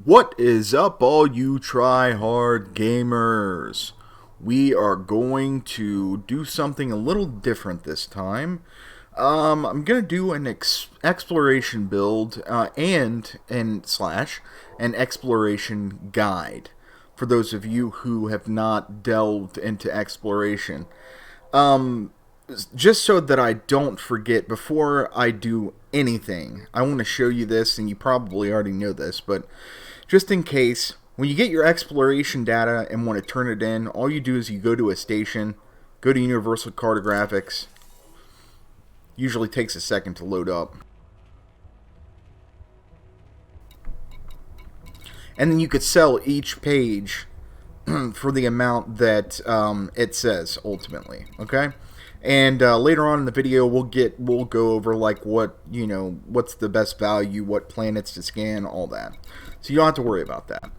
What is up, all you try-hard gamers? We are going to do something a little different this time. I'm gonna do an exploration build and an exploration guide for those of you who have not delved into exploration. Um, just so that I don't forget before I do anything, I want to show you this, and you probably already know this, but just in case, when you get your exploration data and want to turn it in, all you do is you go to a station, go to Universal Cartographics. Usually takes a second to load up. And then you could sell each page for the amount that it says ultimately. Okay, and later on in the video we'll go over like what's the best value, what planets to scan, all that. So you don't have to worry about that.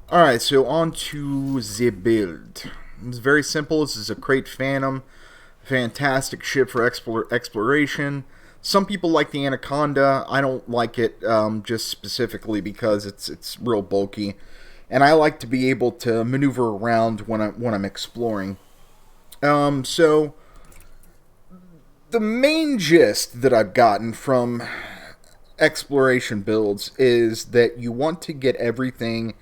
All right, so on to the build. It's very simple. This is a Crate Phantom, fantastic ship for exploration. Some people like the Anaconda. I don't like it just specifically because it's real bulky, and I like to be able to maneuver around when I'm exploring. So the main gist that I've gotten from exploration builds is that you want to get everything,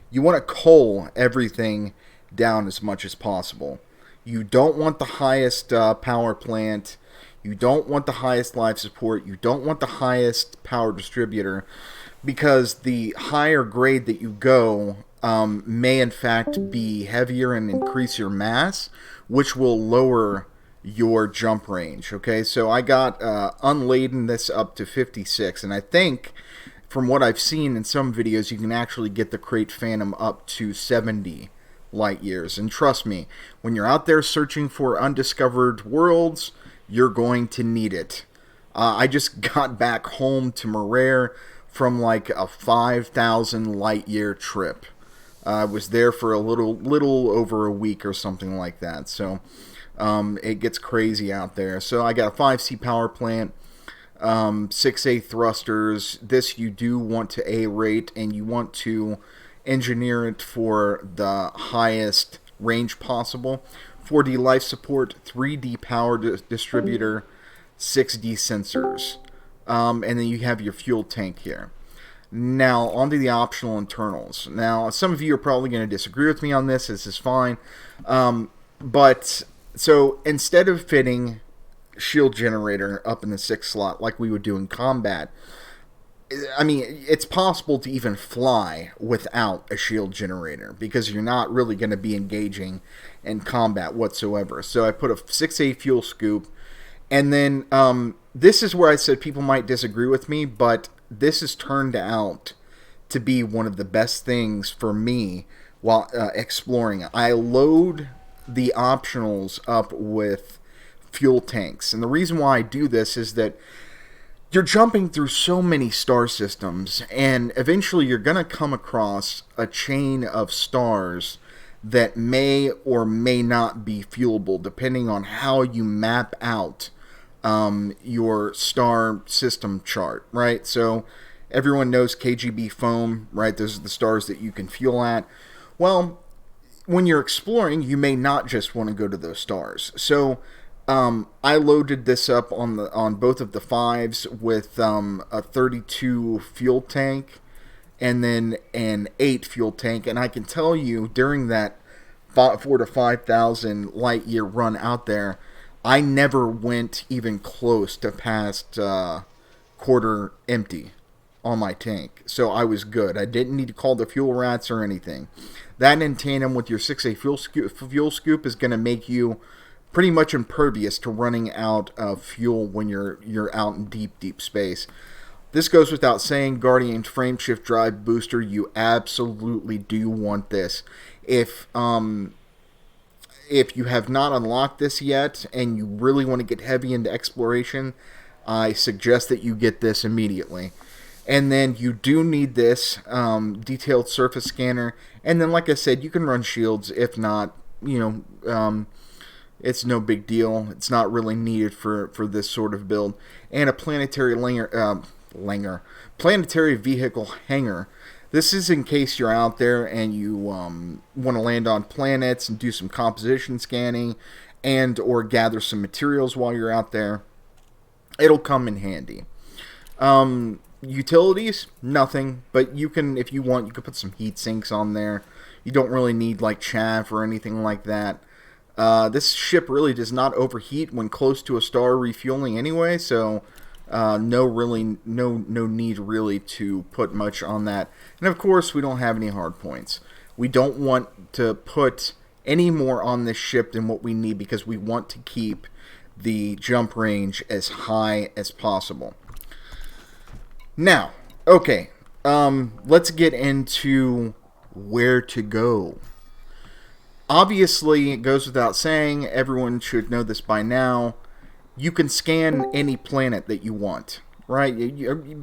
you want to cull everything down as much as possible. You don't want the highest power plant. You don't want the highest life support. You don't want the highest power distributor, because the higher grade that you go may in fact be heavier and increase your mass, which will lower your jump range. Okay, so I got unladen this up to 56, and I think from what I've seen in some videos you can actually get the Crate Phantom up to 70 light years. And trust me, when you're out there searching for undiscovered worlds, you're going to need it. I just got back home to Marrere from like a 5,000 light year trip. I was there for a little over a week or something like that. So it gets crazy out there. So I got a 5C power plant, 6A thrusters. This you do want to A rate, and you want to engineer it for the highest range possible. 4D life support, 3D power distributor, 6D sensors. And then you have your fuel tank here. Now, onto the optional internals. Now, some of you are probably going to disagree with me on this. This is fine. But, so, instead of fitting shield generator up in the 6th slot like we would do in combat, I mean, it's possible to even fly without a shield generator, because you're not really going to be engaging in combat whatsoever. So I put a 6A fuel scoop, and then this is where I said people might disagree with me, but this has turned out to be one of the best things for me while exploring. I load the optionals up with fuel tanks, and the reason why I do this is that you're jumping through so many star systems, and eventually you're going to come across a chain of stars that may or may not be fuelable, depending on how you map out your star system chart, right? So everyone knows KGB foam, right? Those are the stars that you can fuel at. Well, when you're exploring, you may not just want to go to those stars. So I loaded this up on both of the 5s with a 32 fuel tank and then an 8 fuel tank, and I can tell you during that 4 to 5,000 light year run out there, I never went even close to past quarter empty on my tank. So I was good. I didn't need to call the fuel rats or anything. That in tandem with your 6A fuel scoop is going to make you pretty much impervious to running out of fuel when you're out in deep space. This goes without saying. Guardian frameshift drive booster, you absolutely do want this. If you have not unlocked this yet and you really want to get heavy into exploration, I suggest that you get this immediately. And then you do need this detailed surface scanner, and then like I said, you can run shields. If not, it's no big deal. It's not really needed for this sort of build. And a planetary planetary vehicle hangar. This is in case you're out there and you want to land on planets and do some composition scanning and or gather some materials while you're out there. It'll come in handy. Utilities, nothing, but you can, if you want, you can put some heat sinks on there. You don't really need like chaff or anything like that. This ship really does not overheat when close to a star refueling anyway, so no need really to put much on that. And of course, we don't have any hard points. We don't want to put any more on this ship than what we need because we want to keep the jump range as high as possible. Now, okay, let's get into where to go. Obviously, it goes without saying, everyone should know this by now, you can scan any planet that you want, right?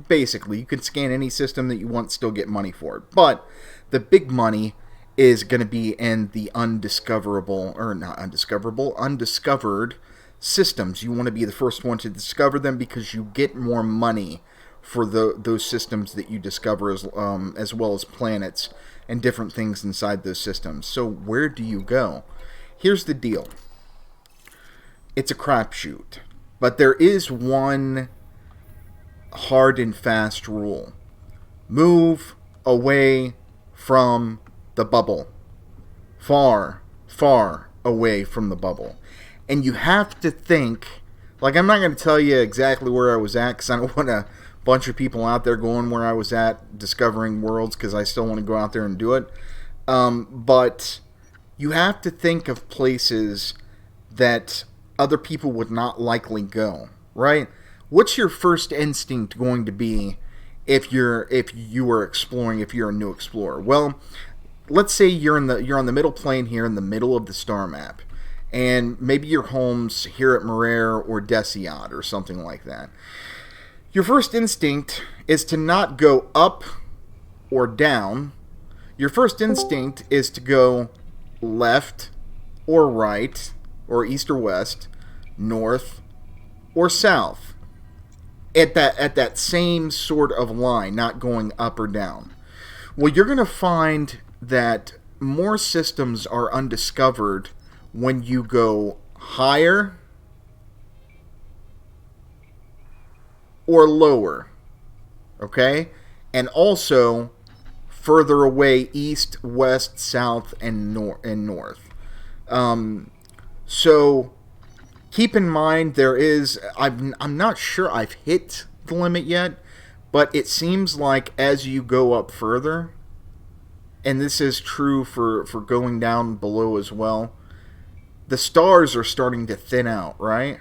Basically, you can scan any system that you want, still get money for it. But the big money is going to be in the undiscovered systems. You want to be the first one to discover them because you get more money for those systems that you discover, as well as planets and different things inside those systems. So where do you go? Here's the deal. It's a crapshoot, but there is one hard and fast rule. Move away from the bubble. Far, far away from the bubble. And you have to think, like, I'm not going to tell you exactly where I was at because I don't want a bunch of people out there going where I was at discovering worlds because I still want to go out there and do it. But you have to think of places that other people would not likely go, right? What's your first instinct going to be if you are exploring, if you're a new explorer? Well, let's say you're on the middle plane here in the middle of the star map, and maybe your home's here at Marere or Deciat or something like that. Your first instinct is to not go up or down. Your first instinct is to go left or right, or east or west, north or south, at that same sort of line, not going up or down. Well, you're going to find that more systems are undiscovered when you go higher or lower, okay? And also further away, east, west, south, and north. So keep in mind, there is, I'm not sure I've hit the limit yet, but it seems like as you go up further, and this is true for going down below as well, the stars are starting to thin out, right?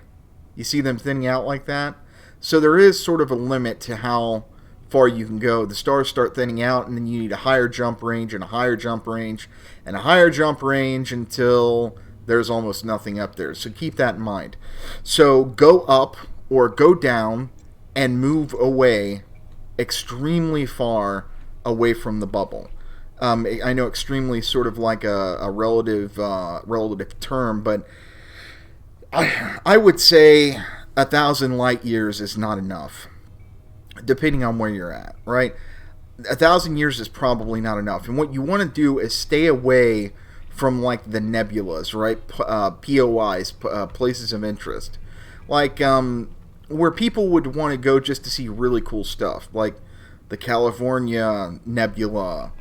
You see them thinning out like that? So there is sort of a limit to how far you can go. The stars start thinning out, and then you need a higher jump range and a higher jump range and a higher jump range until there's almost nothing up there. So keep that in mind. So go up or go down and move away extremely far away from the bubble. I know extremely sort of like a relative term, but I would say 1,000 light years is not enough, depending on where you're at, right? 1,000 years is probably not enough. And what you want to do is stay away from, like, the nebulas, right? POIs, places of interest. Like, where people would want to go just to see really cool stuff, like the California Nebula,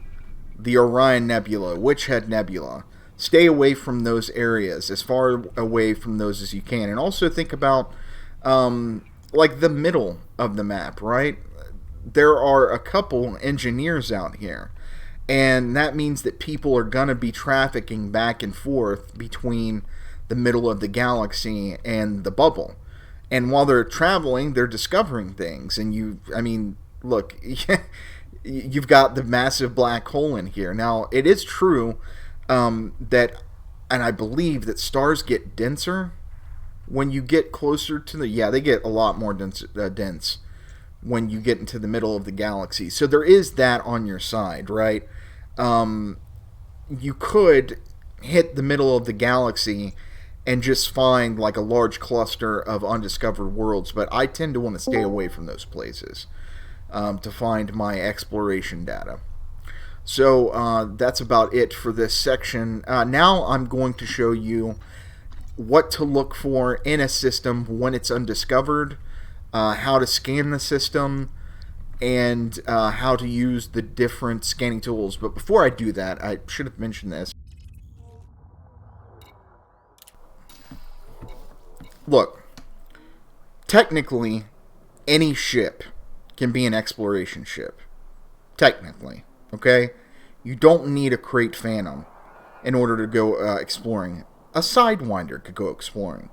the Orion Nebula, Witch Head Nebula. Stay away from those areas, as far away from those as you can. And also think about like the middle of the map, right? There are a couple engineers out here, and that means that people are going to be trafficking back and forth between the middle of the galaxy and the bubble. And while they're traveling, they're discovering things. And look, you've got the massive black hole in here. Now, it is true that, and I believe that stars get denser when you get closer to they get a lot more dense when you get into the middle of the galaxy. So there is that on your side, right? You could hit the middle of the galaxy and just find like a large cluster of undiscovered worlds, but I tend to want to stay away from those places. to find my exploration data. So that's about it for this section. Now I'm going to show you what to look for in a system when it's undiscovered, how to scan the system, and how to use the different scanning tools. But before I do that, I should have mentioned this. Look, technically, any ship can be an exploration ship. Technically, okay? You don't need a Crate Phantom in order to go exploring. A Sidewinder could go exploring,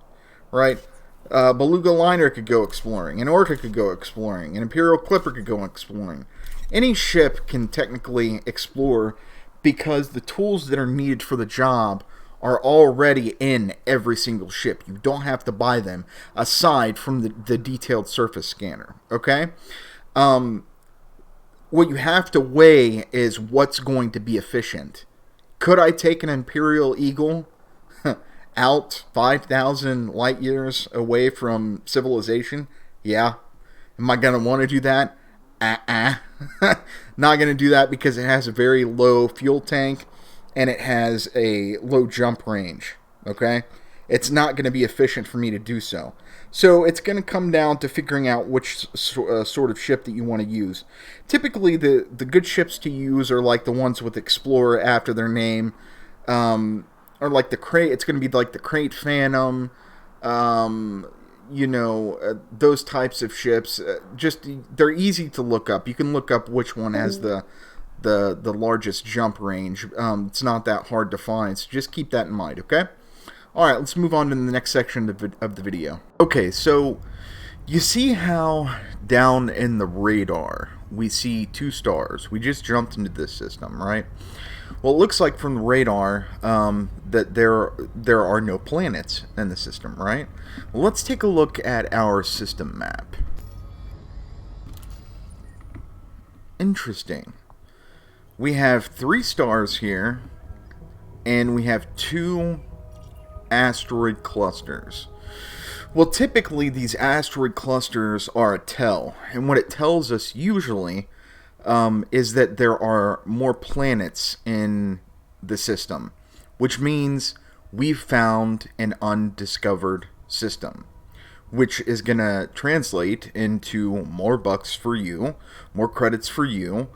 right? Beluga Liner could go exploring. An Orca could go exploring. An Imperial Clipper could go exploring. Any ship can technically explore because the tools that are needed for the job are already in every single ship. You don't have to buy them aside from the detailed surface scanner, okay? What you have to weigh is what's going to be efficient. Could I take an Imperial Eagle out 5,000 light years away from civilization? Yeah. Am I going to want to do that? Not going to do that because it has a very low fuel tank and it has a low jump range. Okay? It's not going to be efficient for me to do so. So it's going to come down to figuring out which sort of ship that you want to use. Typically, the good ships to use are like the ones with Explorer after their name. Or like the Crate, it's going to be like the Crate Phantom, those types of ships. They're easy to look up. You can look up which one has the largest jump range. It's not that hard to find, so just keep that in mind, okay? Alright, let's move on to the next section of the video. Okay, so you see how down in the radar we see 2 stars. We just jumped into this system, right? Well, it looks like from the radar that there are no planets in the system, right? Well, let's take a look at our system map. Interesting. We have 3 stars here, and we have 2 asteroid clusters. Well, typically these asteroid clusters are a tell, and what it tells us usually is that there are more planets in the system, which means we've found an undiscovered system, which is going to translate into more bucks for you, more credits for you,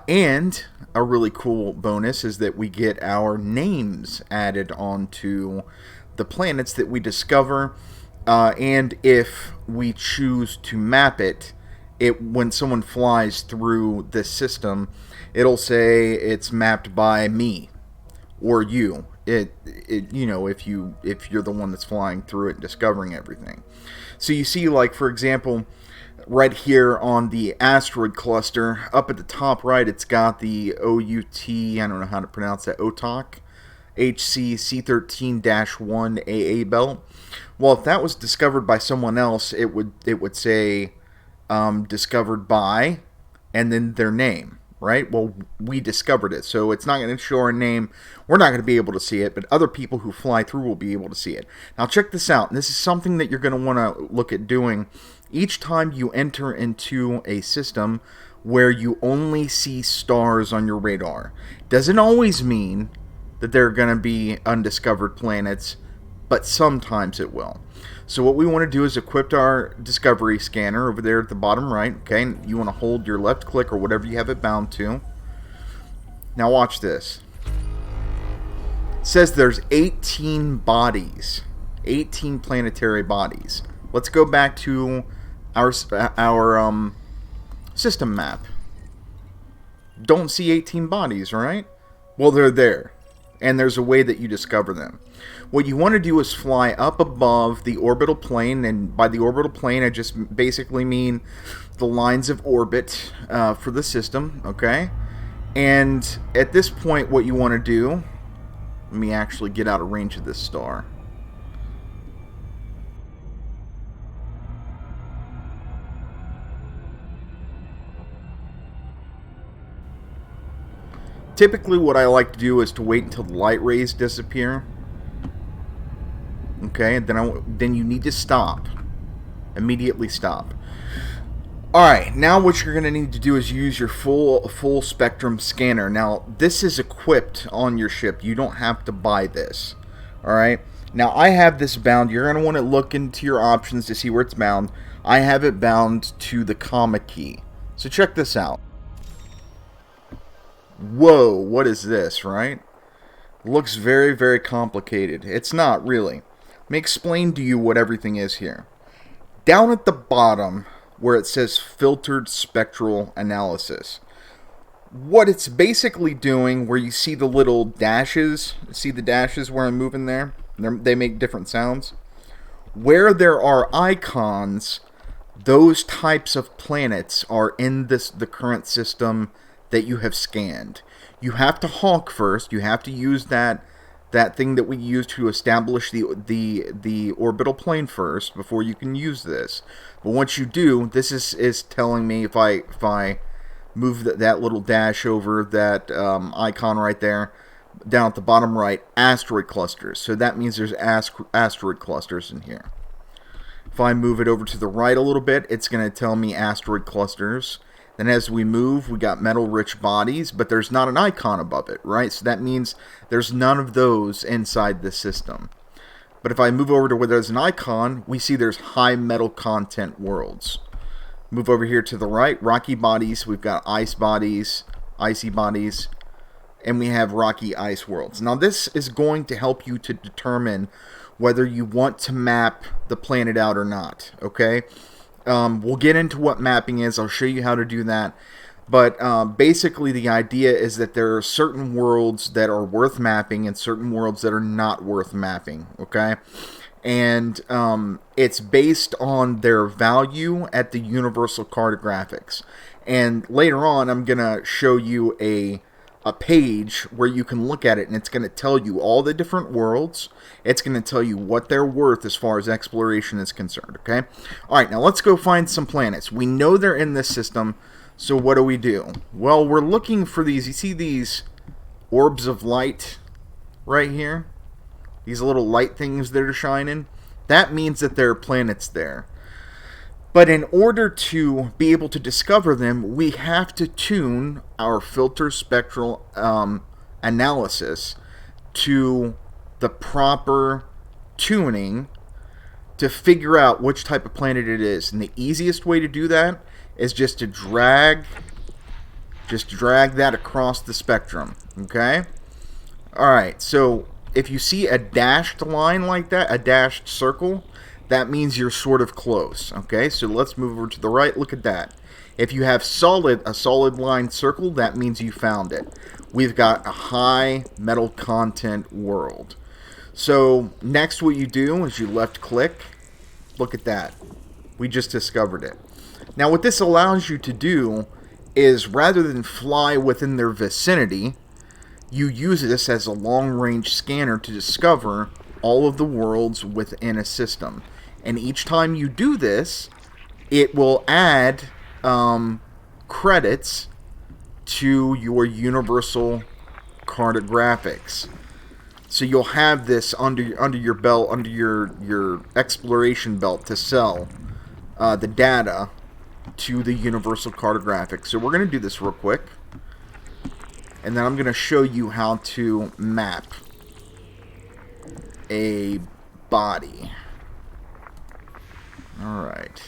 and a really cool bonus is that we get our names added onto the planets that we discover, and if we choose to map it, when someone flies through this system, it'll say it's mapped by me or you. If you're the one that's flying through it and discovering everything. So you see, like, for example, right here on the asteroid cluster, up at the top right, it's got the OUT, I don't know how to pronounce that, OTOC, HC C13-1 AA belt. Well, if that was discovered by someone else, it would say discovered by, and then their name, right? Well, we discovered it, so it's not going to show our name. We're not going to be able to see it, but other people who fly through will be able to see it. Now, check this out. This is something that you're going to want to look at doing each time you enter into a system where you only see stars on your radar. Doesn't always mean that there are going to be undiscovered planets, but sometimes it will. So what we want to do is equip our discovery scanner over there at the bottom right. Okay, you want to hold your left click or whatever you have it bound to. Now watch this. It says there's 18 bodies, 18 planetary bodies. Let's go back to our system map. Don't see 18 bodies, right? Well, they're there, and there's a way that you discover them. What you want to do is fly up above the orbital plane, and by the orbital plane I just basically mean the lines of orbit for the system, okay? And at this point what you want to do, let me actually get out of range of this star. Typically what I like to do is to wait until the light rays disappear. Okay, then you need to stop. Immediately stop. Alright, now what you're going to need to do is use your full spectrum scanner. Now, this is equipped on your ship. You don't have to buy this. Alright? Now, I have this bound. You're going to want to look into your options to see where it's bound. I have it bound to the comma key. So check this out. Whoa, what is this, right? Looks very, very complicated. It's not, really. Let me explain to you what everything is here. Down at the bottom, where it says filtered spectral analysis, what it's basically doing, where you see the little dashes, see the dashes where I'm moving there? They make different sounds. Where there are icons, those types of planets are in the current system that you have scanned. You have to honk first. You have to use that thing that we use to establish the orbital plane first before you can use this. But once you do, this is telling me if I move that little dash over that icon right there, down at the bottom right, asteroid clusters. So that means there's asteroid clusters in here. If I move it over to the right a little bit, it's going to tell me asteroid clusters. Then as we move, we got metal-rich bodies, but there's not an icon above it, right? So that means there's none of those inside the system. But if I move over to where there's an icon, we see there's high metal content worlds. Move over here to the right, rocky bodies. We've got ice bodies, icy bodies, and we have rocky ice worlds. Now this is going to help you to determine whether you want to map the planet out or not, okay? We'll get into what mapping is. I'll show you how to do that. But basically the idea is that there are certain worlds that are worth mapping and certain worlds that are not worth mapping, okay? And it's based on their value at the Universal Cartographics. And later on, I'm going to show you a page where you can look at it, and it's going to tell you all the different worlds. It's going to tell you what they're worth as far as exploration is concerned, okay? Alright, now let's go find some planets. We know they're in this system, so what do? Well, we're looking for these. You see these orbs of light right here? These little light things that are shining? That means that there are planets there. But in order to be able to discover them, we have to tune our filter spectral analysis to the proper tuning to figure out which type of planet it is. And the easiest way to do that is just to drag that across the spectrum, okay? Alright, so if you see a dashed line like that, a dashed circle, that means you're sort of close, okay? So let's move over to the right. Look at that. If you have a solid line circle, that means you found it. We've got a high metal content world. So next what you do is you left click. Look at that. We just discovered it. Now what this allows you to do is rather than fly within their vicinity, you use this as a long-range scanner to discover all of the worlds within a system. And each time you do this, it will add credits to your Universal Cartographics. So you'll have this under your belt, under your exploration belt to sell the data to the Universal Cartographics. So we're going to do this real quick. And then I'm going to show you how to map a body. Alright.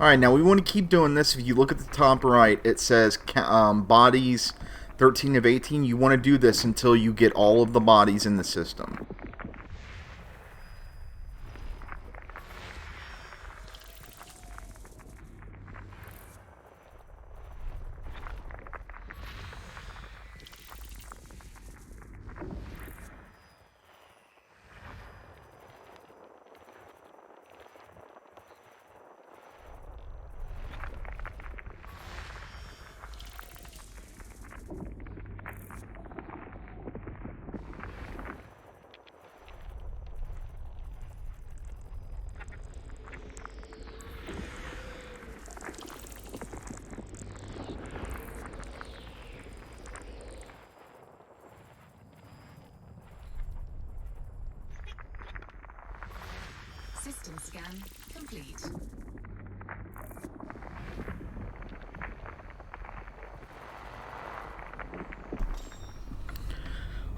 Alright, now we want to keep doing this. If you look at the top right, it says bodies 13 of 18. You want to do this until you get all of the bodies in the system. System scan complete.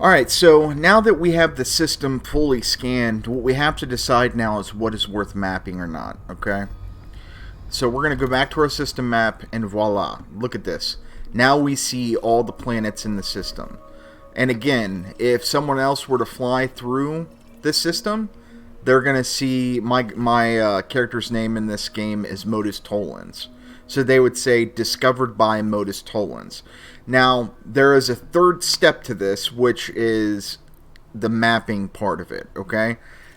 Alright, so now that we have the system fully scanned, what we have to decide now is what is worth mapping or not, okay? So we're going to go back to our system map, and voila, look at this. Now we see all the planets in the system. And again, if someone else were to fly through this system, they're going to see my character's name in this game is Modus Tollens. So they would say, discovered by Modus Tollens. Now, there is a third step to this, which is the mapping part of it, okay?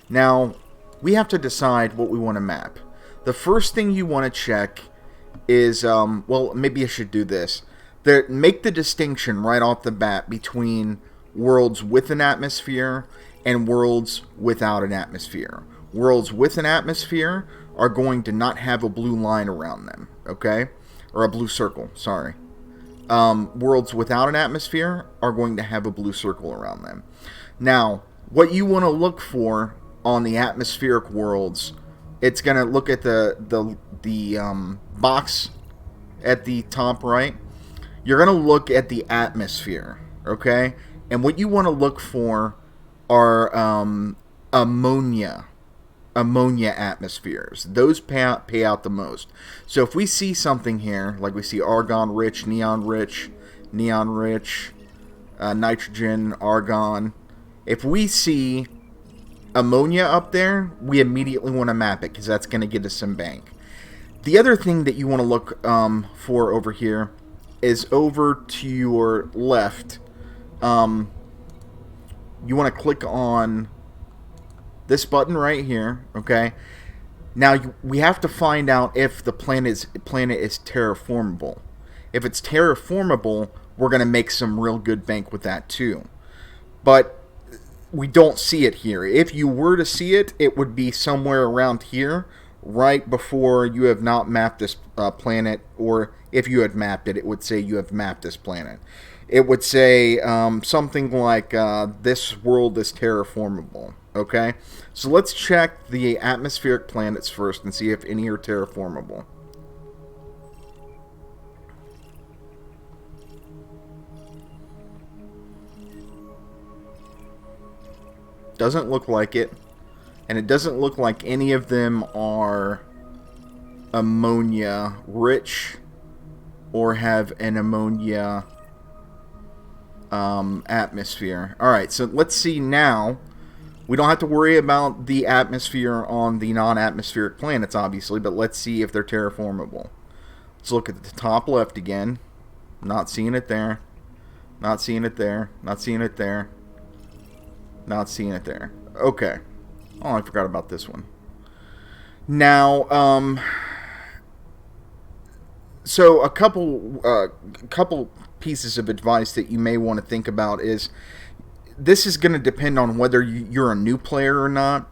Now, we have to decide what we want to map. The first thing you want to check is, well, maybe I should do this. Make the distinction right off the bat between worlds with an atmosphere and worlds without an atmosphere. Worlds with an atmosphere are going to not have a blue line around them, okay? Or a blue circle, sorry. Worlds without an atmosphere are going to have a blue circle around them. Now, what you want to look for on the atmospheric worlds, it's going to look at the box at the top right. You're going to look at the atmosphere, okay? And what you want to look for are ammonia atmospheres. Those pay out the most. So if we see something here, like we see argon rich, neon rich, nitrogen, argon. If we see ammonia up there, we immediately want to map it because that's going to get us some bank. The other thing that you want to look for over here is over to your left. You want to click on this button right here, okay? Now, we have to find out if the planet is terraformable. If it's terraformable, we're going to make some real good bank with that too. But we don't see it here. If you were to see it, it would be somewhere around here, right before you have not mapped this planet, or if you had mapped it, it would say you have mapped this planet. It would say something like, this world is terraformable. Okay, so let's check the atmospheric planets first and see if any are terraformable. Doesn't look like it. And it doesn't look like any of them are ammonia rich or have an ammonia atmosphere. Alright, so let's see now. We don't have to worry about the atmosphere on the non-atmospheric planets, obviously, but let's see if they're terraformable. Let's look at the top left again. Not seeing it there. Not seeing it there. Not seeing it there. Not seeing it there. Okay. Oh, I forgot about this one. Now, so a couple pieces of advice that you may want to think about is, this is going to depend on whether you're a new player or not.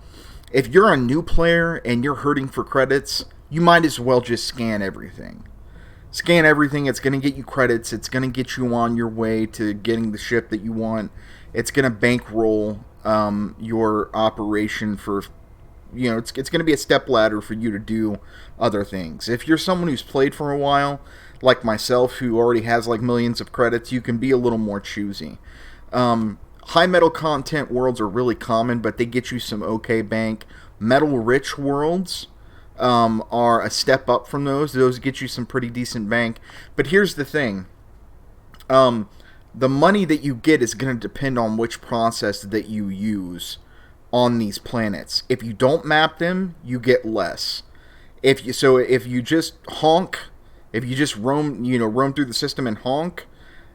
If you're a new player and you're hurting for credits, you might as well just scan everything. Scan everything. It's going to get you credits. It's going to get you on your way to getting the ship that you want. It's going to bankroll your operation for, you know, it's going to be a step ladder for you to do other things. If you're someone who's played for a while, like myself, who already has like millions of credits, you can be a little more choosy. High metal content worlds are really common, but they get you some okay bank. Metal rich worlds, are a step up from those. Those get you some pretty decent bank. But here's the thing. The money that you get is going to depend on which process that you use on these planets. If you don't map them, you get less. If you just honk, if you just roam through the system and honk,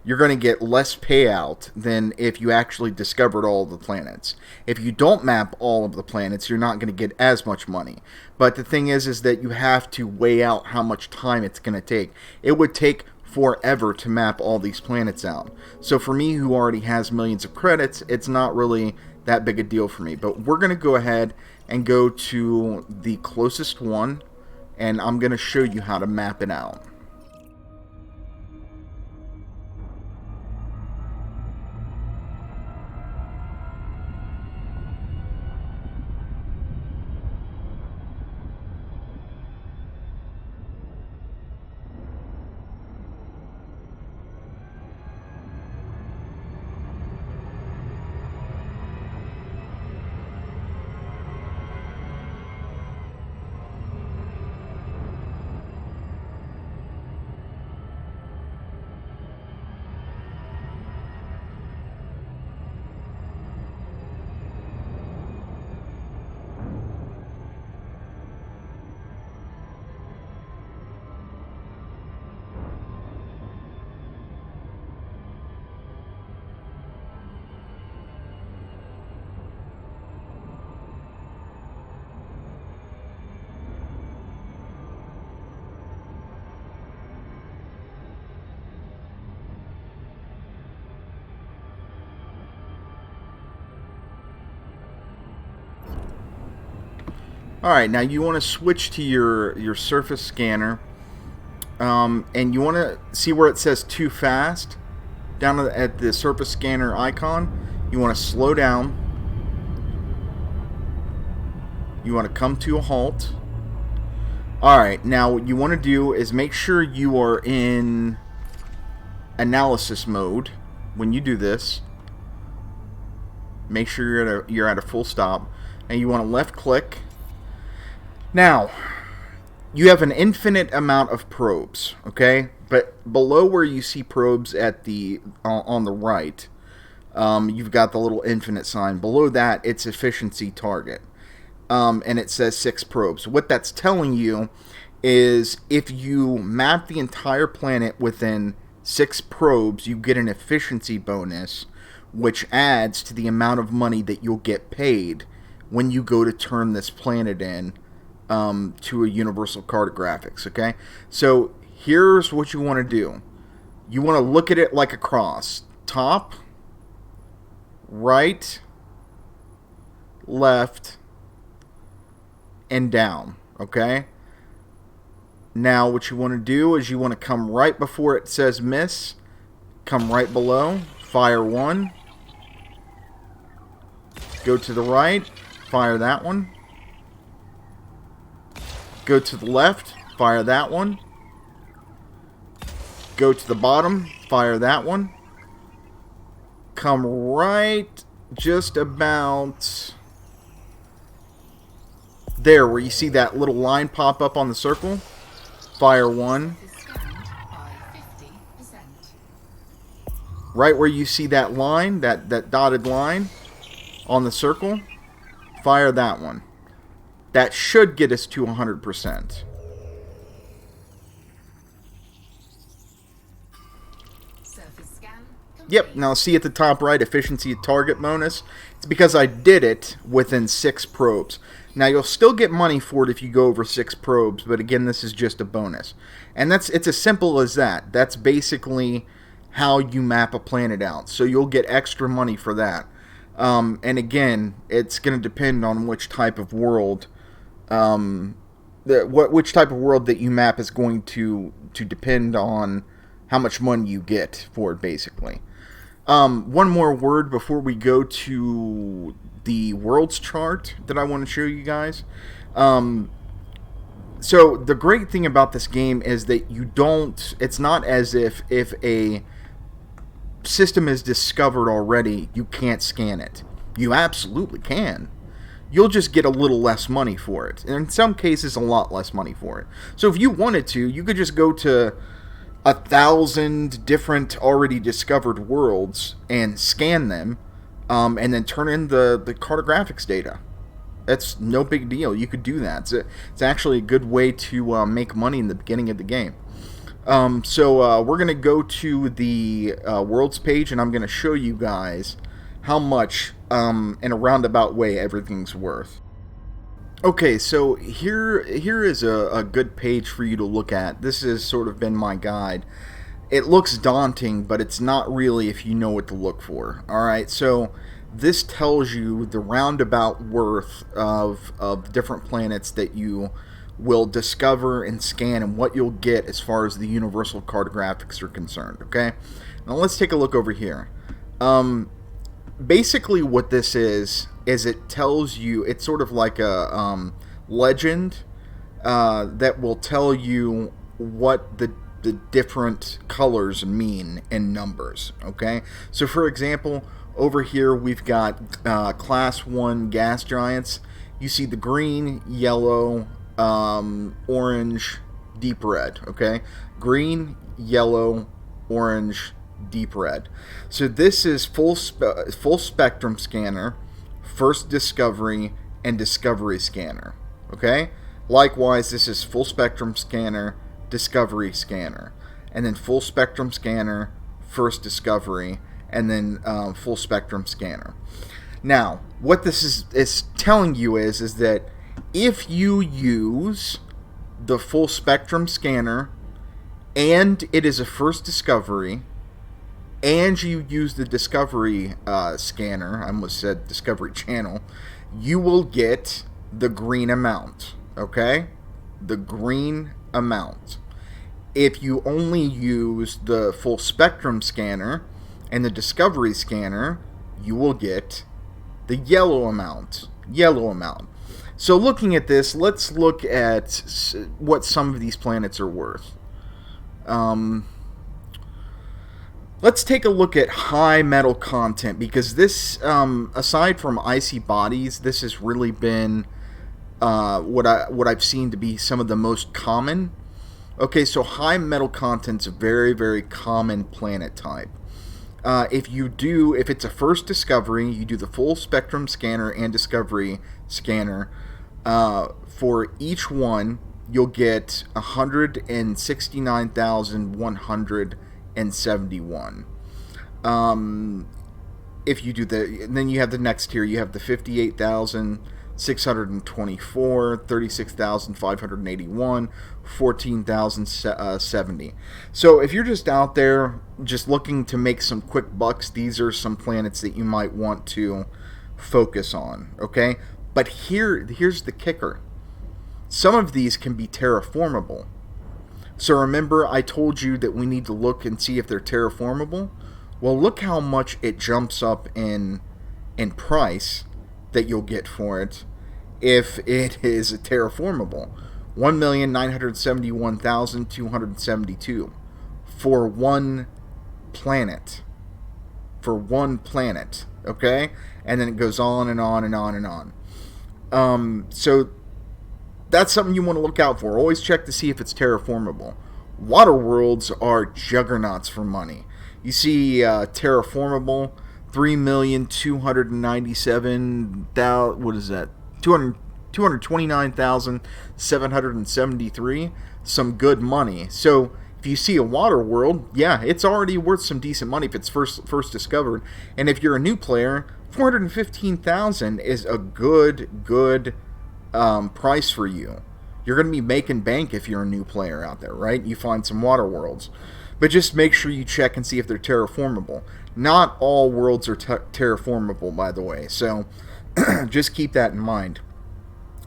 you're going to get less payout than if you actually discovered all of the planets. If you don't map all of the planets, you're not going to get as much money. But the thing is that you have to weigh out how much time it's going to take. It would take forever to map all these planets out. So for me, who already has millions of credits, it's not really that big a deal for me. But we're going to go ahead and go to the closest one, and I'm going to show you how to map it out. Alright, now you want to switch to your surface scanner, and you want to see where it says too fast down at the surface scanner icon. You want to slow down. You want to come to a halt. Alright, now what you want to do is make sure you are in analysis mode when you do this. Make sure you're at a full stop, and you want to left click. Now, you have an infinite amount of probes, okay? But below where you see probes at on the right, you've got the little infinite sign. Below that, it's efficiency target, and it says 6 probes. What that's telling you is if you map the entire planet within 6 probes, you get an efficiency bonus, which adds to the amount of money that you'll get paid when you go to turn this planet in to a universal cartographics, okay? So here's what you want to do. You want to look at it like a cross. Top, right, left, and down, okay? Now what you want to do is you want to come right before it says miss, come right below, fire 1, go to the right, fire that one. Go to the left, fire that one. Go to the bottom, fire that one. Come right just about there where you see that little line pop up on the circle. Fire 1. Right where you see that line, that dotted line on the circle, fire that one. That should get us to 100%. Yep, now see at the top right, efficiency target bonus. It's because I did it within 6 probes. Now you'll still get money for it if you go over 6 probes, but again, this is just a bonus. And it's as simple as that. That's basically how you map a planet out. So you'll get extra money for that. And again, it's going to depend on which type of world which type of world that you map is going to depend on how much money you get for it, basically. One more word before we go to the worlds chart that I want to show you guys. So the great thing about this game is that it's not as if a system is discovered already, you can't scan it. You absolutely can. you'll just get a little less money for it. And in some cases, a lot less money for it. So if you wanted to, you could just go to 1,000 different already discovered worlds and scan them, and then turn in the cartographics data. That's no big deal. You could do that. It's actually a good way to make money in the beginning of the game. So we're going to go to the worlds page, and I'm going to show you guys how much, in a roundabout way, everything's worth. Okay, so here is a good page for you to look at. This has sort of been my guide. It looks daunting, but it's not really if you know what to look for. Alright, so this tells you the roundabout worth of different planets that you will discover and scan, and what you'll get as far as the universal cartographics are concerned. Okay, now let's take a look over here. Basically what this is it tells you, it's sort of like a legend that will tell you what the different colors mean in numbers. Okay, so for example, over here we've got class 1 gas giants. You see the green, yellow, orange, deep red. Okay, green, yellow, orange, deep red. So this is full spectrum scanner, first discovery, and discovery scanner. Okay, likewise this is full spectrum scanner, discovery scanner, and then full spectrum scanner, first discovery, and then full spectrum scanner. Now what this is telling you is that if you use the full spectrum scanner and it is a first discovery, and you use the discovery scanner, I almost said discovery channel, you will get the green amount. Okay, the green amount. If you only use the full spectrum scanner and the discovery scanner, you will get the yellow amount. So looking at this, let's look at what some of these planets are worth. Let's take a look at high metal content, because this, aside from icy bodies, this has really been what I've seen to be some of the most common. Okay, so high metal content's a very, very common planet type. If it's a first discovery, you do the full spectrum scanner and discovery scanner. For each one, you'll get 169,171. If you do then you have the next tier. You have the 58,624, 36,581, 14,070. So if you're just out there just looking to make some quick bucks, these are some planets that you might want to focus on. Okay, but here's the kicker. Some of these can be terraformable. So remember I told you that we need to look and see if they're terraformable? Well, look how much it jumps up in price that you'll get for it if it is a terraformable. 1,971,272 for one planet. Okay? And then it goes on and on and on and on. So that's something you want to look out for. Always check to see if it's terraformable. Water worlds are juggernauts for money. You see terraformable, 3,297,000. What is that? 229,773. Some good money. So if you see a water world, yeah, it's already worth some decent money if it's first discovered. And if you're a new player, 415,000 is a good price for you. You're going to be making bank if you're a new player out there, right? You find some water worlds. But just make sure you check and see if they're terraformable. Not all worlds are terraformable, by the way. So just keep that in mind.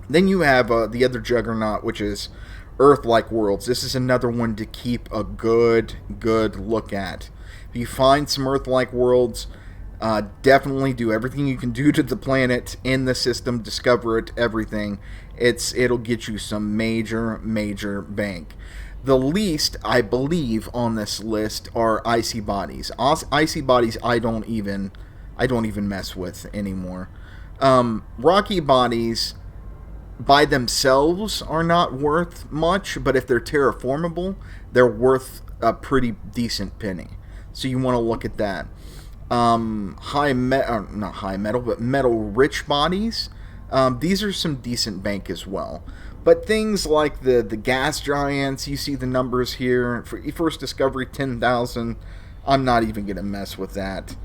Then you have the other juggernaut, which is Earth-like worlds. This is another one to keep a good look at. If you find some Earth-like worlds, definitely do everything you can do to the planet, in the system, discover it, everything. It'll get you some major bank. The least, I believe, on this list are icy bodies. Icy bodies I don't even mess with anymore. Rocky bodies by themselves are not worth much, but if they're terraformable, they're worth a pretty decent penny. So you want to look at that. Not high metal, but metal rich bodies. These are some decent bank as well. But things like the gas giants, you see the numbers here. For first discovery, 10,000. I'm not even going to mess with that.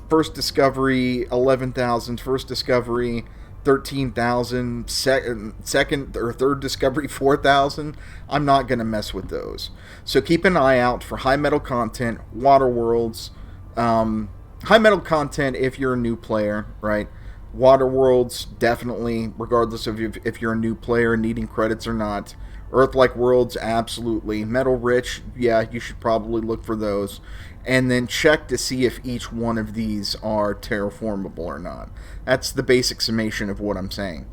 First discovery, 11,000. First discovery, 13,000. Second or third discovery, 4,000. I'm not going to mess with those. So keep an eye out for high metal content, water worlds. High metal content if you're a new player, right? Water worlds, definitely, regardless of if you're a new player needing credits or not. Earth-like worlds, absolutely. Metal rich, yeah, you should probably look for those. And then check to see if each one of these are terraformable or not. That's the basic summation of what I'm saying.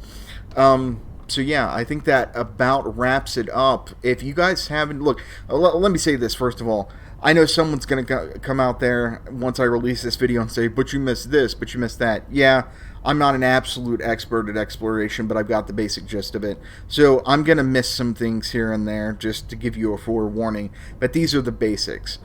So yeah, I think that about wraps it up. If you guys haven't, look, let me say this first of all. I know someone's going to come out there once I release this video and say, but you missed this, but you missed that. Yeah, I'm not an absolute expert at exploration, but I've got the basic gist of it. So I'm going to miss some things here and there just to give you a forewarning. But these are the basics.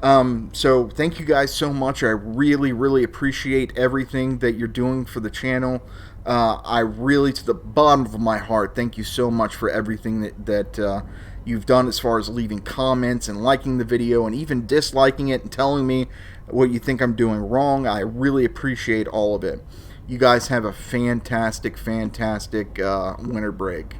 So thank you guys so much. I really, really appreciate everything that you're doing for the channel. I really, to the bottom of my heart, thank you so much for everything that you've done as far as leaving comments and liking the video and even disliking it and telling me what you think I'm doing wrong. I really appreciate all of it. You guys have a fantastic, fantastic winter break.